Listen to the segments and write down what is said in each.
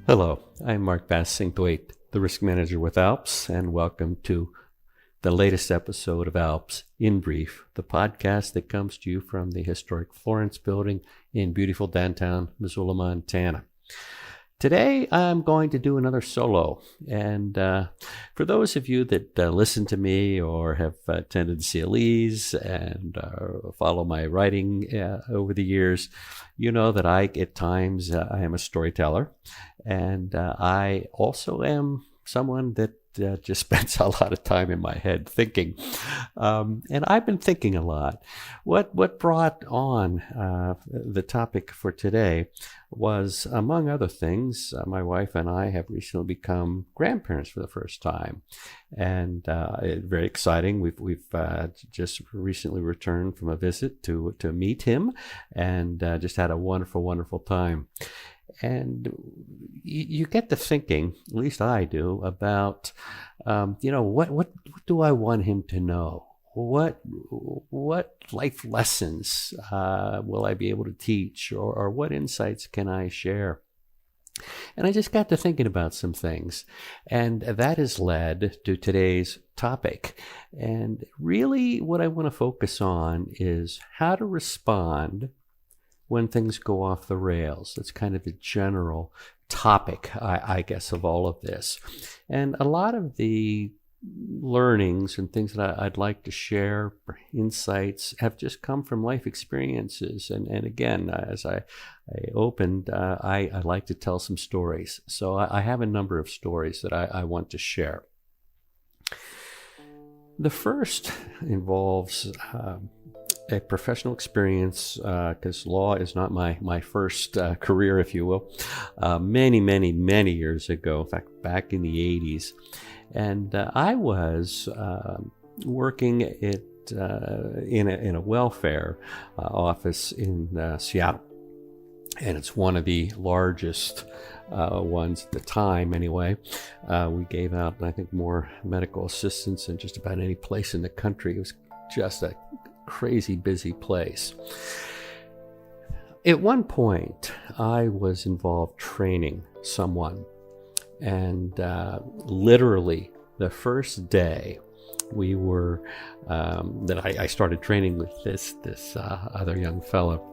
Hello, I'm Mark Bass-Cinthwaite, the Risk Manager with ALPS, and welcome to the latest episode of ALPS in Brief, the podcast that comes to you from the historic Florence building in beautiful downtown Missoula, Montana. Today, I'm going to do another solo, and for those of you that listen to me or have attended CLEs and follow my writing over the years, you know that at times, I am a storyteller, and I also am someone that just spends a lot of time in my head thinking. And I've been thinking a lot. What brought on the topic for today was, among other things, my wife and I have recently become grandparents for the first time. And very exciting. We've just recently returned from a visit to meet him and just had a wonderful, wonderful time. And you get to thinking, at least I do, about, what do I want him to know? What life lessons will I be able to teach, or what insights can I share? And I just got to thinking about some things, and that has led to today's topic. And really what I want to focus on is how to respond when things go off the rails. That's kind of the general topic, I guess, of all of this. And a lot of the learnings and things that I'd like to share, insights, have just come from life experiences. And again, as I opened, I like to tell some stories. So I have a number of stories that I want to share. The first involves a professional experience, because law is not my first career, if you will, many years ago, in fact, back in the 80s. And I was working in a welfare office in Seattle. And it's one of the largest ones at the time, anyway. We gave out, I think, more medical assistance than just about any place in the country. It was just a crazy busy place. At one point, I was involved training someone, and literally the first day we were that I started training with this other young fellow,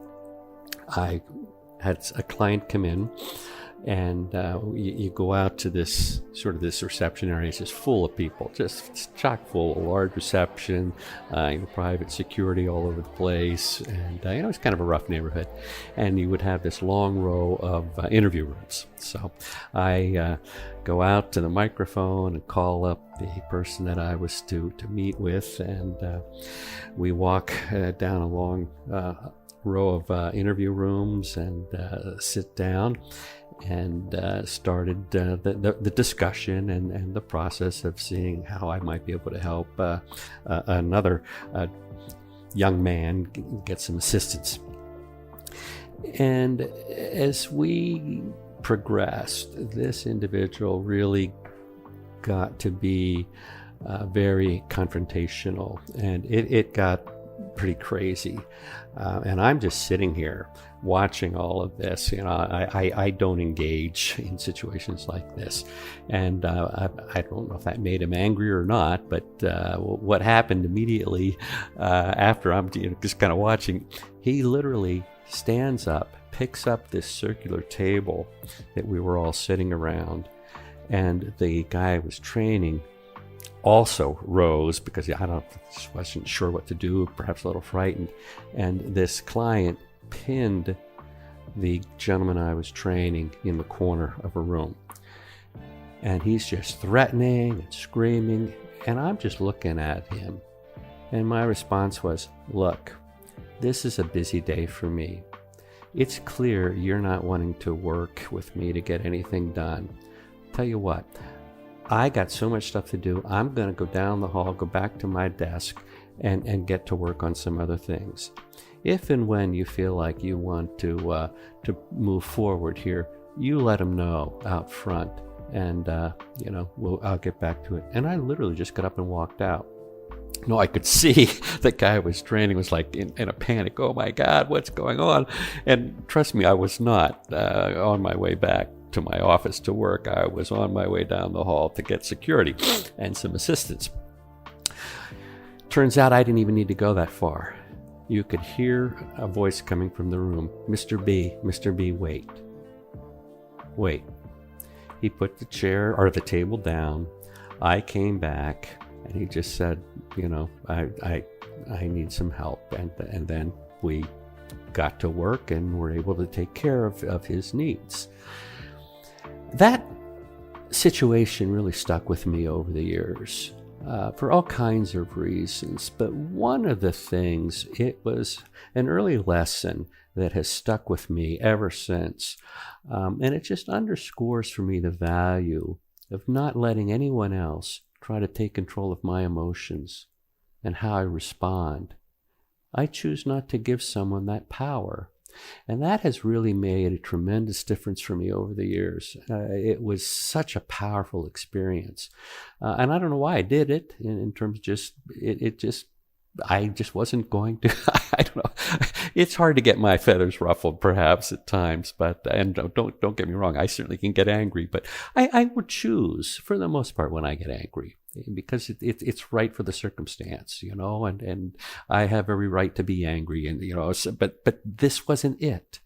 I had a client come in. And you go out to this reception area. It's just full of people, just chock full, a large reception, private security all over the place. And, it's kind of a rough neighborhood. And you would have this long row of interview rooms. So I go out to the microphone and call up the person that I was to meet with. And we walk down a long row of interview rooms and sit down. And started the discussion and the process of seeing how I might be able to help another young man get some assistance. And as we progressed, this individual really got to be very confrontational, and it got pretty crazy. And I'm just sitting here watching all of this. I don't engage in situations like this. And I don't know if that made him angry or not, but what happened immediately after I'm just kind of watching, he literally stands up, picks up this circular table that we were all sitting around, and the guy I was training also rose because just wasn't sure what to do, perhaps a little frightened. And this client pinned the gentleman I was training in the corner of a room. And he's just threatening and screaming. And I'm just looking at him. And my response was, look, this is a busy day for me. It's clear you're not wanting to work with me to get anything done. Tell you what, I got so much stuff to do. I'm going to go down the hall, go back to my desk, and get to work on some other things. If and when you feel like you want to move forward here, you let them know out front, and I'll get back to it. And I literally just got up and walked out. No, I could see the guy I was training was like in a panic. Oh my God, what's going on? And trust me, I was not on my way back. to my office to work. I was on my way down the hall to get security and some assistance. Turns out I didn't even need to go that far. You could hear a voice coming from the room. Mr. B, wait. Wait. He put the chair or the table down. I came back and he just said, I need some help. And then we got to work and were able to take care of his needs. That situation really stuck with me over the years. For all kinds of reasons, but one of the things, it was an early lesson that has stuck with me ever since, and it just underscores for me the value of not letting anyone else try to take control of my emotions and how I respond. I choose not to give someone that power. And that has really made a tremendous difference for me over the years. It was such a powerful experience. And I don't know why I did it in terms of I just wasn't going to. I don't know. It's hard to get my feathers ruffled perhaps at times, and don't get me wrong, I certainly can get angry, but I would choose for the most part when I get angry, because it's right for the circumstance, and I have every right to be angry, and but this wasn't it.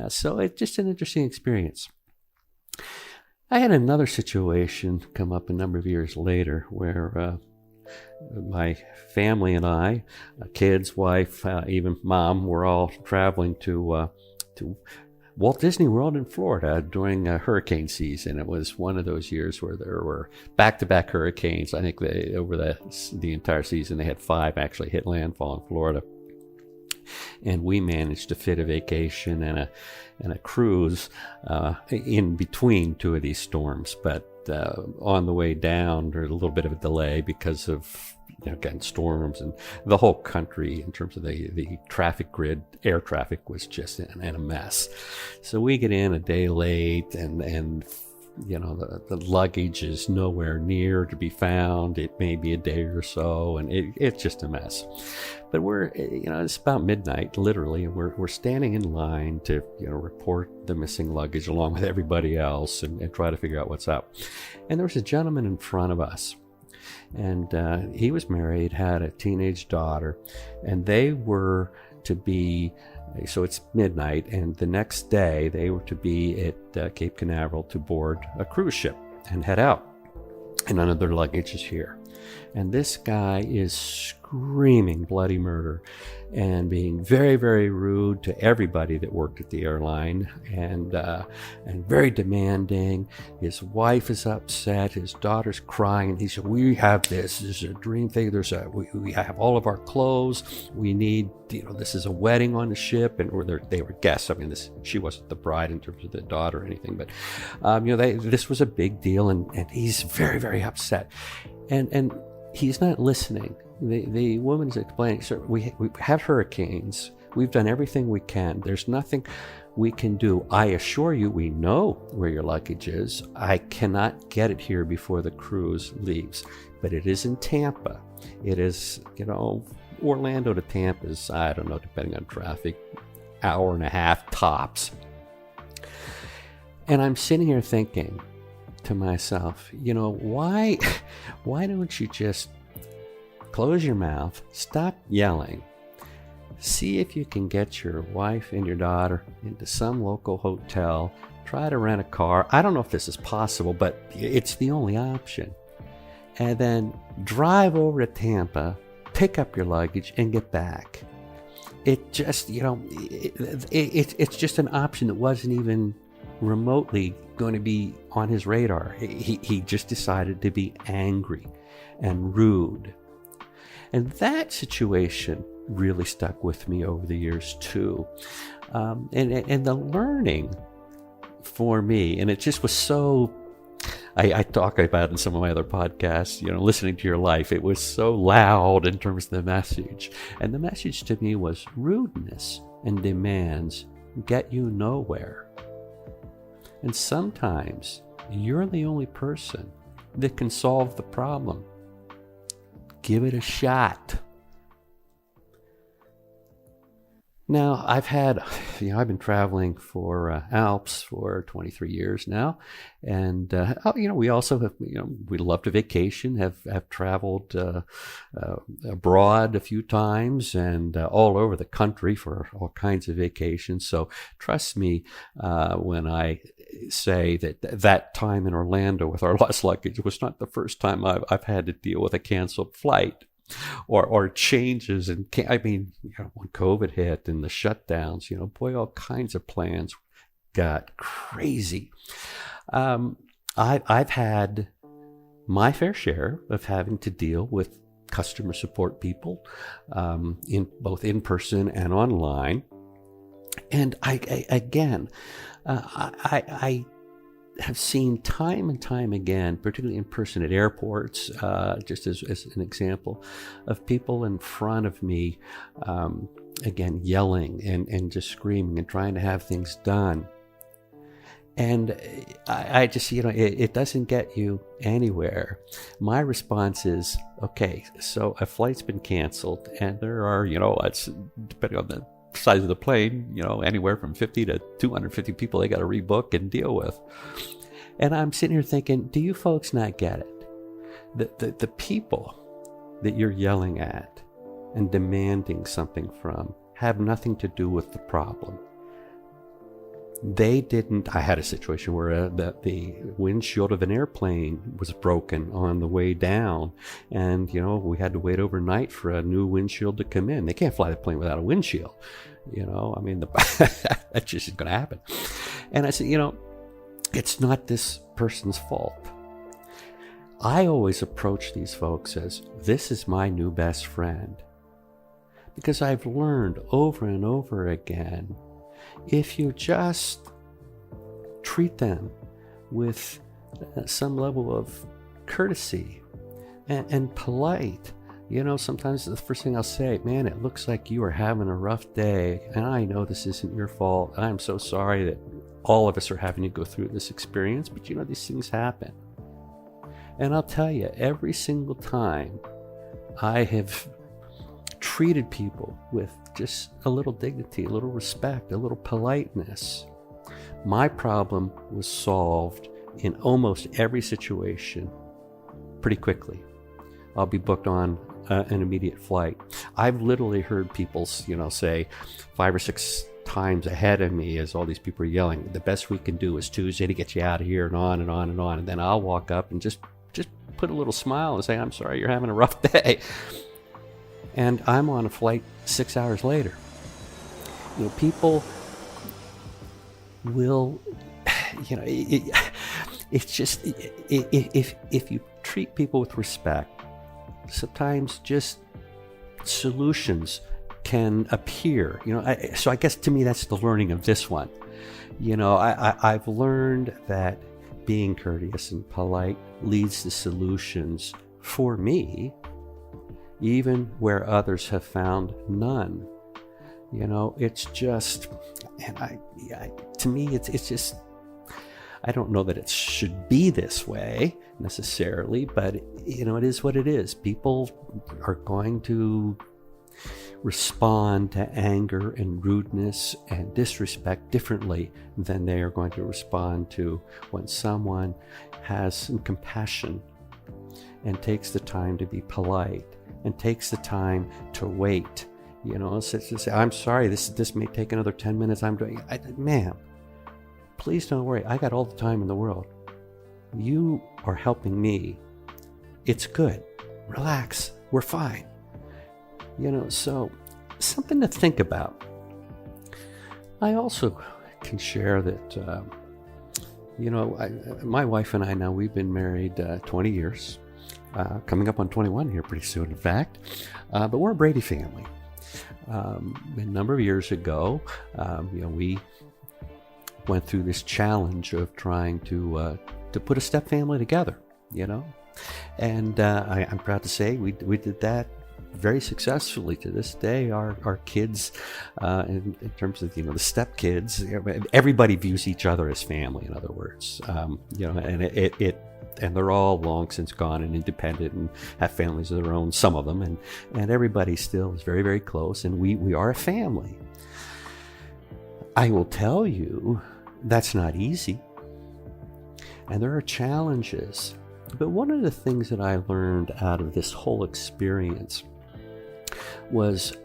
So it's just an interesting experience. I had another situation come up a number of years later where my family and I, kids, wife, even mom, were all traveling to Walt Disney World in Florida during hurricane season. It was one of those years where there were back-to-back hurricanes. I think over the entire season they had 5 actually hit landfall in Florida. And we managed to fit a vacation and a cruise in between 2 of these storms. But on the way down, there's a little bit of a delay because of again, storms, and the whole country in terms of the traffic grid, air traffic was just in a mess. So we get in a day late, and the luggage is nowhere near to be found. It may be a day or so, and it's just a mess. But we're, it's about midnight, literally, and we're standing in line to, report the missing luggage along with everybody else and try to figure out what's up. And there was a gentleman in front of us, and he was married, had a teenage daughter, and they were to be, so it's midnight, and the next day they were to be at Cape Canaveral to board a cruise ship and head out. And none of their luggage is here. And this guy is screaming bloody murder and being very, very rude to everybody that worked at the airline, and very demanding. His wife is upset. His daughter's crying. And he said, "We have this. This is a dream thing. We have all of our clothes. We need, this is a wedding on the ship." And they were guests. I mean, she wasn't the bride in terms of the daughter or anything, but this was a big deal, and he's very, very upset. And he's not listening. The woman's explaining, "Sir, we have hurricanes. We've done everything we can. There's nothing we can do. I assure you, we know where your luggage is. I cannot get it here before the cruise leaves. But it is in Tampa. It is, Orlando to Tampa is, I don't know, depending on traffic, hour and a half tops." And I'm sitting here thinking to myself, why don't you just close your mouth, stop yelling, see if you can get your wife and your daughter into some local hotel, try to rent a car. I don't know if this is possible, but it's the only option. And then drive over to Tampa, pick up your luggage, and get back. It just, it's just an option that wasn't even remotely going to be on his radar. He just decided to be angry and rude. And that situation really stuck with me over the years too. And the learning for me, and it just was so, I talk about it in some of my other podcasts, listening to your life, it was so loud in terms of the message. And the message to me was rudeness and demands get you nowhere. And sometimes you're the only person that can solve the problem. Give it a shot. Now, I've been traveling for ALPS for 23 years now, and we also have, we love to vacation, have traveled abroad a few times, and all over the country for all kinds of vacations. So trust me when I say that time in Orlando with our lost luggage was not the first time I've had to deal with a canceled flight. Or changes, and when COVID hit and the shutdowns, boy, all kinds of plans got crazy. I've had my fair share of having to deal with customer support people, in both in person and online, and I have seen time and time again, particularly in person at airports, just as an example, of people in front of me, again, yelling and just screaming and trying to have things done. And I just, it doesn't get you anywhere. My response is, okay, so a flight's been canceled, and there are, it's depending on the size of the plane, anywhere from 50 to 250 people they got to rebook and deal with. And I'm sitting here thinking, do you folks not get it? The people that you're yelling at and demanding something from have nothing to do with the problem. They didn't. I had a situation where the windshield of an airplane was broken on the way down, and we had to wait overnight for a new windshield to come in. They can't fly the plane without a windshield. That just isn't going to happen. And I said, it's not this person's fault. I always approach these folks as, this is my new best friend, because I've learned over and over again, if you just treat them with some level of courtesy and polite, sometimes the first thing I'll say, man, it looks like you are having a rough day, and I know this isn't your fault. I'm so sorry that all of us are having to go through this experience, but these things happen. And I'll tell you, every single time I have treated people with just a little dignity, a little respect, a little politeness, my problem was solved in almost every situation pretty quickly. I'll be booked on an immediate flight. I've literally heard people, say 5 or 6 times ahead of me as all these people are yelling, the best we can do is Tuesday to get you out of here, and on and on and on. And then I'll walk up and just put a little smile and say, I'm sorry, you're having a rough day. And I'm on a flight 6 hours later. People will, it's just, if you treat people with respect, sometimes just solutions can appear. So I guess to me that's the learning of this one. I've learned that being courteous and polite leads to solutions for me, even where others have found none. It's just, and to me, it's just, I don't know that it should be this way necessarily, but it is what it is. People are going to respond to anger and rudeness and disrespect differently than they are going to respond to when someone has some compassion and takes the time to be polite and takes the time to wait. So to say, I'm sorry, this may take another 10 minutes. Ma'am, please don't worry. I got all the time in the world. You are helping me. It's good. Relax. We're fine. So something to think about. I also can share that, my wife and I now, we've been married 20 years, coming up on 21 here pretty soon, in fact. But we're a Brady family. A number of years ago, we went through this challenge of trying to put a step family together, And I'm proud to say we did that very successfully to this day. Our kids, in terms of the step kids, everybody views each other as family. In other words, and and they're all long since gone and independent and have families of their own. Some of them, and everybody still is very, very close, and we are a family. I will tell you, that's not easy, and there are challenges. But one of the things that I learned out of this whole experience was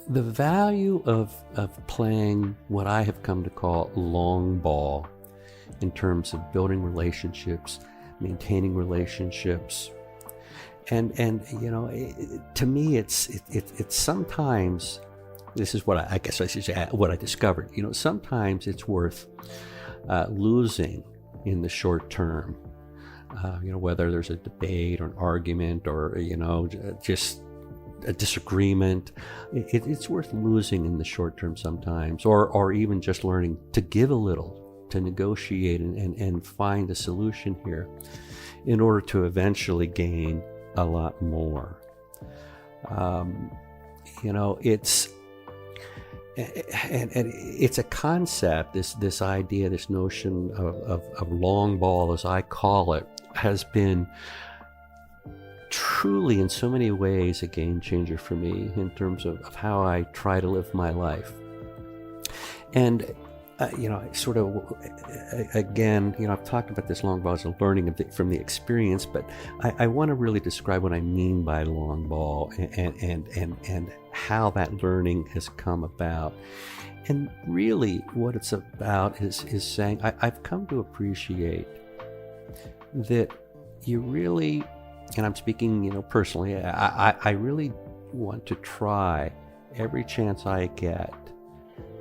the value of playing what I have come to call long ball in terms of building relationships, maintaining relationships. And to me, it's sometimes, this is what I guess I should say, what I discovered. Sometimes it's worth losing in the short term. Whether there's a debate or an argument or, just a disagreement, it's worth losing in the short term sometimes, or even just learning to give a little, to negotiate and find a solution here in order to eventually gain a lot more. It's a concept, this idea, this notion of long ball, as I call it, has been truly in so many ways a game changer for me in terms of how I try to live my life. And sort of, again, I've talked about this long ball as a learning from the experience, but I want to really describe what I mean by long ball and how that learning has come about. And really what it's about is saying, I've come to appreciate that you really, and I'm speaking, personally, I really want to try every chance I get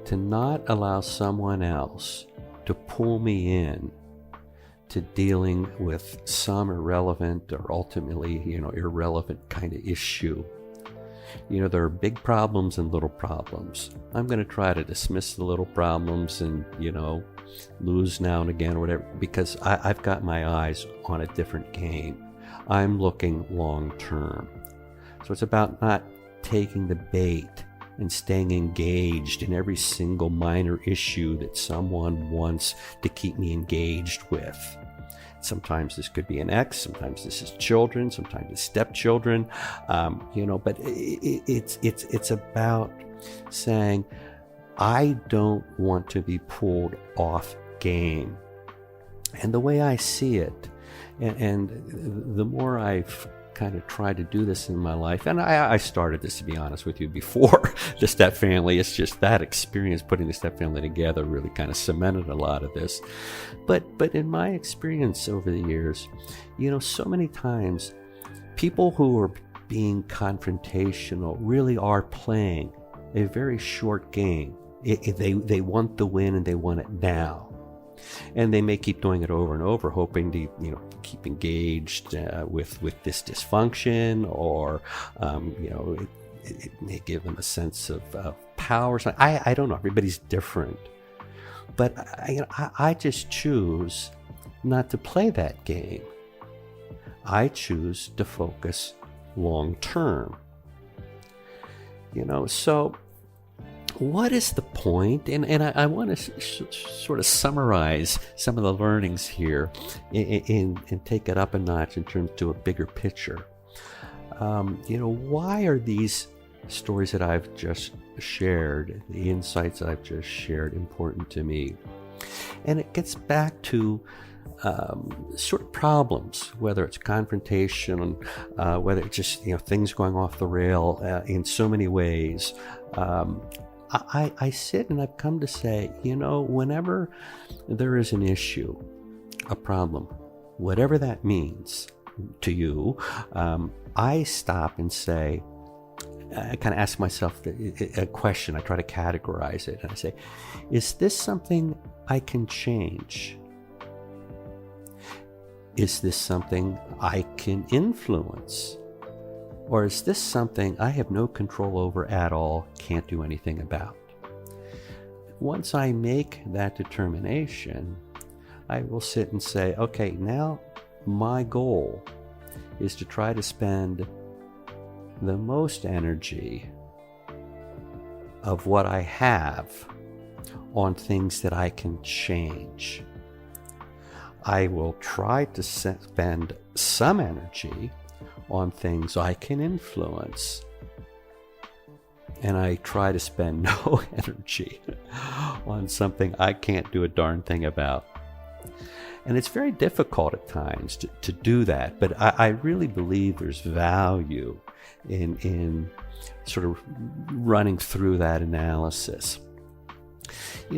to not allow someone else to pull me in to dealing with some irrelevant or ultimately, irrelevant kind of issue. There are big problems and little problems. I'm going to try to dismiss the little problems and, lose now and again or whatever, because I've got my eyes on a different game. I'm looking long term. So it's about not taking the bait and staying engaged in every single minor issue that someone wants to keep me engaged with. Sometimes this could be an ex, sometimes this is children, sometimes it's stepchildren, but it's about saying, I don't want to be pulled off game. And the way I see it, and the more I've kind of tried to do this in my life, and I started this, to be honest with you, before the step family. It's just that experience putting the step family together really kind of cemented a lot of this. But in my experience over the years, so many times people who are being confrontational really are playing a very short game. They want the win and they want it now. And they may keep doing it over and over, hoping to, keep engaged with this dysfunction, or, it may give them a sense of power. I don't know. Everybody's different. But I just choose not to play that game. I choose to focus long term. So what is the point? And I want to sort of summarize some of the learnings here and take it up a notch in terms to a bigger picture. Why are these stories that I've just shared, the insights that I've just shared, important to me? And it gets back to sort of problems, whether it's confrontation, whether it's just things going off the rail in so many ways. I sit and I've come to say, whenever there is an issue, a problem, whatever that means to you, I stop and say, I kind of ask myself a question. I try to categorize it, and I say, is this something I can change? Is this something I can influence? Or is this something I have no control over at all, can't do anything about? Once I make that determination, I will sit and say, okay, now my goal is to try to spend the most energy of what I have on things that I can change. I will try to spend some energy on things I can influence. And I try to spend no energy on something I can't do a darn thing about. And it's very difficult at times to do that, but I really believe there's value in sort of running through that analysis.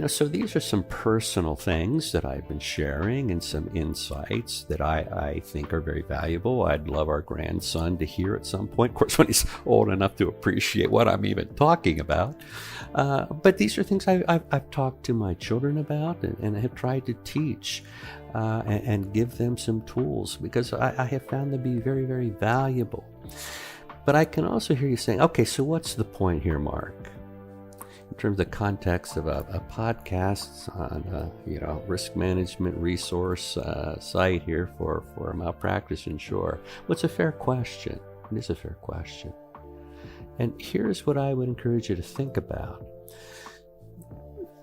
So these are some personal things that I've been sharing and some insights that I think are very valuable. I'd love our grandson to hear at some point, of course, when he's old enough to appreciate what I'm even talking about. But these are things I've talked to my children about and have tried to teach and give them some tools because I have found them to be very, very valuable. But I can also hear you saying, okay, so what's the point here, Mark? In terms of context of a podcast on a risk management resource site here for malpractice insurer. What's a fair question? It is a fair question. And here's what I would encourage you to think about.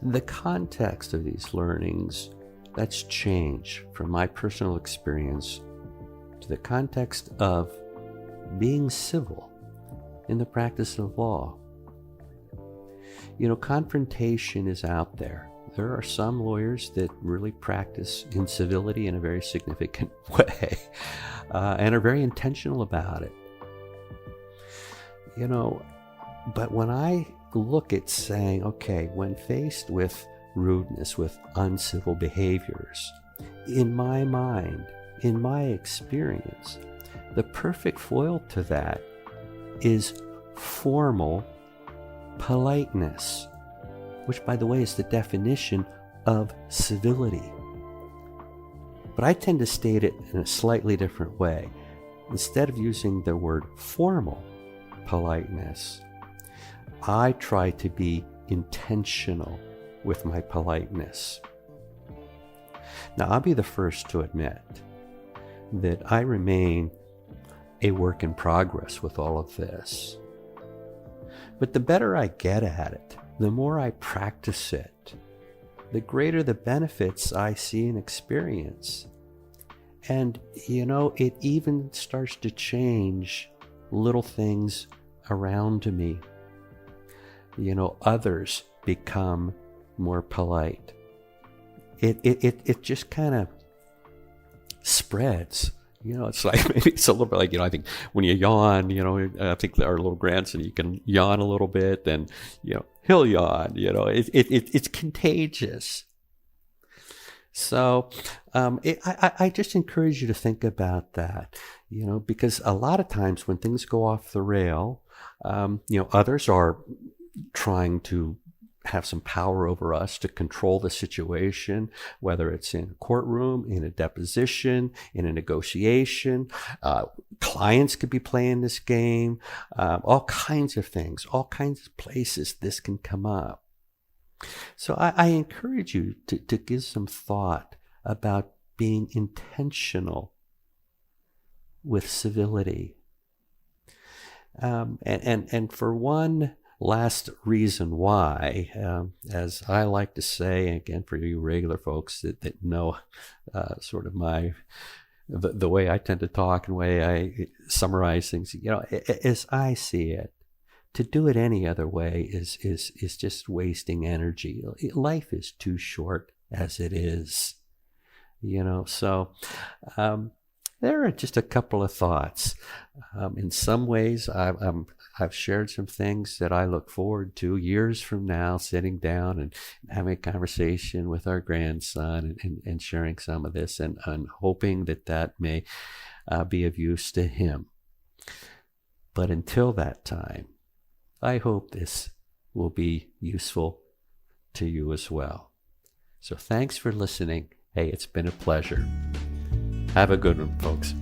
The context of these learnings, that's changed from my personal experience to the context of being civil in the practice of law. Confrontation is out there. There are some lawyers that really practice incivility in a very significant way and are very intentional about it. But when I look at saying, okay, when faced with rudeness, with uncivil behaviors, in my mind, in my experience, the perfect foil to that is formal politeness, which, by the way, is the definition of civility. But I tend to state it in a slightly different way. Instead of using the word formal politeness, I try to be intentional with my politeness. Now, I'll be the first to admit that I remain a work in progress with all of this. But the better I get at it, the more I practice it, the greater the benefits I see and experience. And, it even starts to change little things around me. Others become more polite. It just kind of spreads. It's like, maybe it's a little bit like, I think when you yawn, I think our little grandson, you can yawn a little bit, then, he'll yawn, it's contagious. So I just encourage you to think about that, because a lot of times when things go off the rail, others are trying to have some power over us to control the situation, whether it's in a courtroom, in a deposition, in a negotiation. Clients could be playing this game, all kinds of things, all kinds of places this can come up. So I encourage you to give some thought about being intentional with civility. And for one last reason why, as I like to say, again, for you regular folks that know sort of the way I tend to talk and the way I summarize things, as I see it, to do it any other way is just wasting energy. Life is too short as it is, so there are just a couple of thoughts. In some ways, I've shared some things that I look forward to years from now, sitting down and having a conversation with our grandson and sharing some of this and hoping that may be of use to him. But until that time, I hope this will be useful to you as well. So thanks for listening. Hey, it's been a pleasure. Have a good one, folks.